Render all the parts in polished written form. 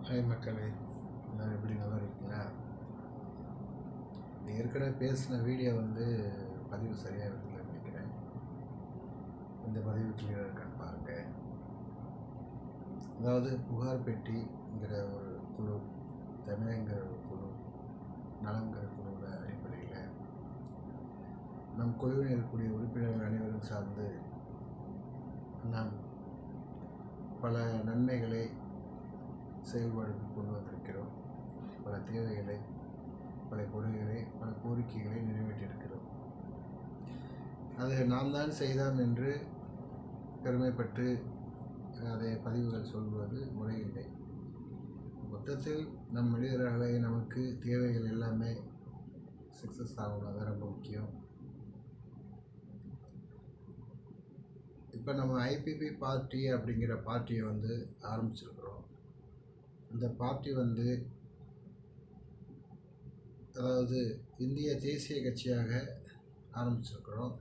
Hi மக்களே, எல்லோரும் எப்படி நல்லா இருக்கீங்களா? ஏற்கனவே பேசின வீடியோ பதிவு சரியாக இருக்குன்னு நினைக்கிறேன். இந்த பதிவு கிளியராக இருக்கான்னு பாருங்கள். அதாவது புகார் பெட்டிங்கிற ஒரு குழு, தமிழங்கிற ஒரு குழு, நலங்கிற குழுவில் அடிப்படையில் நம் குழுவில் இருக்கக்கூடிய உறுப்பினர்கள் அனைவரும் சார்ந்து நாம் பல நன்மைகளை செயல்பாடுக்கு கொண்டு வந்திருக்கிறோம். பல தேவைகளை, பல கொள்கைகளை, பல கோரிக்கைகளை நிறைவேற்றியிருக்கிறோம். அதை நாம் தான் செய்தோம் என்று பெருமைப்பட்டு அதை பதிவுகள் சொல்வது முறையில்லை. மொத்தத்தில் நம் மனிதர்களை நமக்கு தேவைகள் எல்லாமே சக்ஸஸ் ஆகணும், அது ரொம்ப முக்கியம். இப்போ நம்ம ஐபிபி பார்ட்டி அப்படிங்கிற பார்ட்டியை ஆரம்பிச்சிருக்கிறோம். இந்த பார்ட்டி அதாவது இந்திய தேசிய கட்சியாக ஆரம்பிச்சிருக்கிறோம்.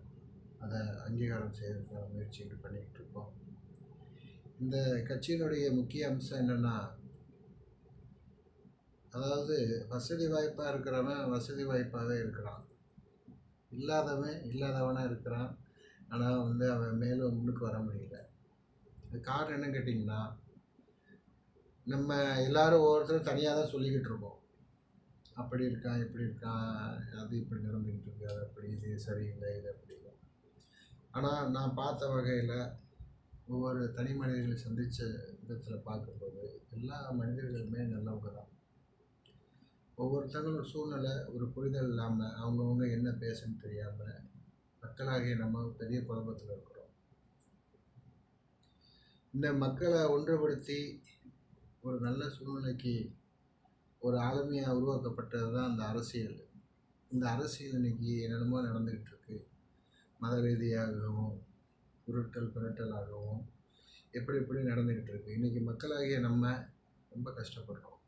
அதை அங்கீகாரம் செய்யறதுக்கான முயற்சிகள் பண்ணிக்கிட்டு இருக்கோம். இந்த கட்சியினுடைய முக்கிய அம்சம் என்னென்னா, அதாவது வசதி வாய்ப்பாக இருக்கிறவன் வசதி வாய்ப்பாகவே இருக்கிறான், இல்லாதவனாக இருக்கிறான். ஆனால் அவன் மேலும் முன்னுக்கு வர முடியல. அது காரணம் என்னன்னு கேட்டிங்கன்னா, நம்ம எல்லோரும் ஒவ்வொருத்தரும் தனியாக தான் சொல்லிக்கிட்டு இருக்கோம். அப்படி இருக்கான், இப்படி இருக்கான், அது இப்படி நடந்துக்கிட்டு இருக்கு, அது அப்படி, இது சரியில்லை, இது அப்படி. ஆனால் நான் பார்த்த வகையில் ஒவ்வொரு தனி மனிதர்களை சந்தித்த விதத்தில் பார்க்கும்போது எல்லா மனிதர்களுமே நல்லவங்க தான். ஒவ்வொருத்தங்களும் சூழ்நிலை, ஒரு புரிதல் இல்லாமல் அவங்கவுங்க என்ன பேசணும்னு தெரியாமல் மக்களாகிய நம்ம பெரிய குழப்பத்தில் இருக்கிறோம். இந்த மக்களை ஒன்றுபடுத்தி ஒரு நல்ல சூழ்நிலைக்கு ஒரு ஆளுமையாக உருவாக்கப்பட்டது தான் அந்த அரசியல். இந்த அரசியல் இன்றைக்கி என்னென்னமோ நடந்துக்கிட்டு இருக்கு. மத ரீதியாகவும் பிறட்டலாகவும் எப்படி நடந்துக்கிட்டு இருக்குது. இன்றைக்கி மக்களாகிய நம்ம ரொம்ப கஷ்டப்படுறோம்.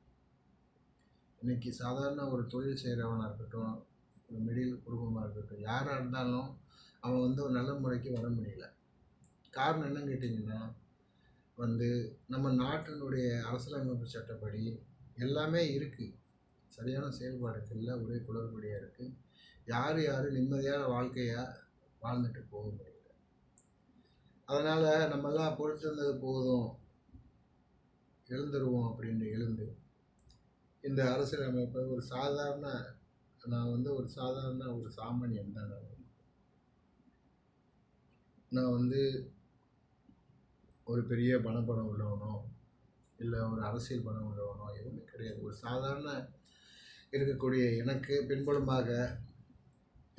இன்றைக்கி சாதாரண ஒரு தொழில் செய்கிறவனாக இருக்கட்டும், ஒரு மிடில் குடும்பமாக இருக்கட்டும், யாராக இருந்தாலும் அவன் ஒரு நல்ல முறைக்கு வர முடியல. காரணம் என்னன்னு கேட்டிங்கன்னா, நம்ம நாட்டினுடைய அரசியலமைப்பு சட்டப்படி எல்லாமே இருக்குது, சரியான செயல்பாடுக்கு இல்லை, ஒரே குளறுபடியாக இருக்குது. யாரும் நிம்மதியான வாழ்க்கையாக வாழ்ந்துட்டு போக முடியல. அதனால் நம்மெல்லாம் பொறுத்திருந்தது போதும், எழுந்துருவோம் அப்படின்னு எழுந்து இந்த அரசியலமைப்பை ஒரு சாதாரண நான் ஒரு சாமானியன் தான். நான் ஒரு பெரிய பணம் உள்ளவனோ இல்லை ஒரு அரசியல் பணம் உள்ளவனோ எதுவுமே கிடையாது. ஒரு சாதாரண இருக்கக்கூடிய எனக்கு பின்புலமாக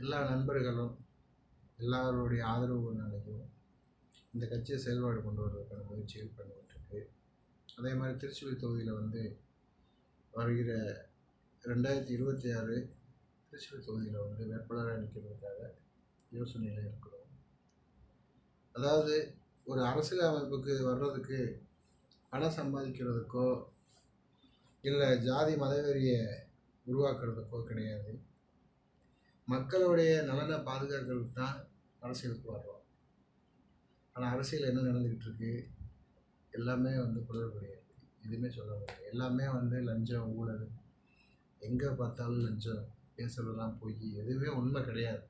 எல்லா நண்பர்களும் எல்லாருடைய ஆதரவுனாலையும் இந்த கட்சியை செயல்பாடு கொண்டு வருவதற்கான முயற்சிகள் பண்ணிகிட்ருக்கு. அதே மாதிரி திருச்சுழி தொகுதியில் வருகிற 2026 திருச்சுழி தொகுதியில் வேட்பாளராக நிற்கிறதுக்காக யோசனையில் இருக்கிறோம். அதாவது ஒரு அரசியல் அமைப்புக்கு வர்றதுக்கு பணம் சம்பாதிக்கிறதுக்கோ இல்லை ஜாதி மதவெறியை உருவாக்குறதுக்கோ கிடையாது. மக்களுடைய நலனை பாதுகாக்கிறதுக்கு தான் அரசியலுக்கு வர்றோம். ஆனால் அரசியல் என்ன நடந்துக்கிட்டு இருக்கு, எல்லாமே குளறுபடியாக இருக்குது. எதுவுமே சொல்ல முடியாது. எல்லாமே லஞ்சம், ஊழல், எங்கே பார்த்தாலும் லஞ்சம், பேசுகிறதெல்லாம் பொய், எதுவுமே உண்மை கிடையாது.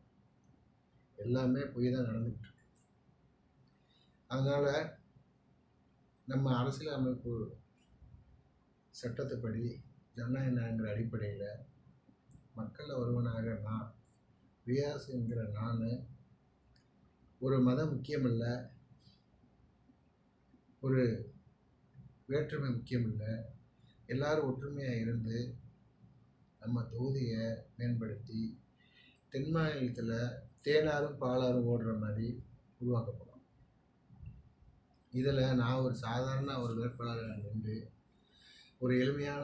எல்லாமே பொய் தான் நடந்துக்கிட்டு இருக்கு. அதனால் நம்ம அரசியல் அமைப்பு சட்டத்துப்படி ஜனநாயகங்கிற அடிப்படையில் மக்களில் ஒருவனாக நான் வியாசுங்கிற நான் ஒரு மதம் முக்கியமில்லை, ஒரு வேற்றுமை முக்கியமில்லை, எல்லாரும் ஒற்றுமையாக இருந்து நம்ம தொகுதியை மேம்படுத்தி தென் மாநிலத்தில் தேனாரும் பாலாரும் ஓடுற மாதிரி உருவாக்கப்படும். இதில் நான் ஒரு சாதாரண ஒரு வேட்பாளராக நின்று ஒரு எளிமையான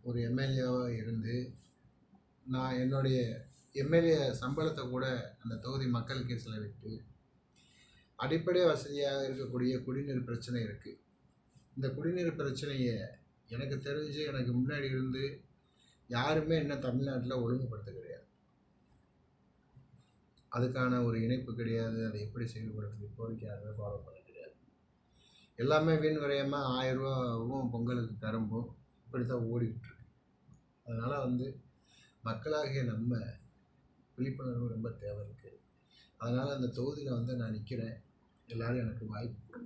ஒரு எம்எல்ஏவாக இருந்து நான் என்னுடைய எம்எல்ஏ சம்பளத்தை கூட அந்த தொகுதி மக்களுக்கே செலவிட்டு அடிப்படை வசதியாக இருக்கக்கூடிய குடிநீர் பிரச்சனை இருக்குது. இந்த குடிநீர் பிரச்சனையை எனக்கு தெரிஞ்சு எனக்கு முன்னாடி இருந்து யாருமே இன்னும் தமிழ்நாட்டில் ஒழுங்குபடுத்த கிடையாது. அதுக்கான ஒரு இணைப்பு கிடையாது. அதை எப்படி செயல்படுறது கோரிக்கை யாருமே ஃபாலோ பண்ண கிடையாது. எல்லாமே வீண் விரயமாக 1000 ரூபாவும் பொங்கலுக்கு கரும்பும் இப்படி தான் ஓடிக்கிட்டு இருக்கு. அதனால் வந்து மக்களாகிய நம்ம விழிப்புணர்வு ரொம்ப தேவை இருக்குது. அதனால் அந்த தொகுதியில் வந்து நான் நிற்கிறேன். எல்லோரும் எனக்கு வாய்ப்பு கொடுங்க.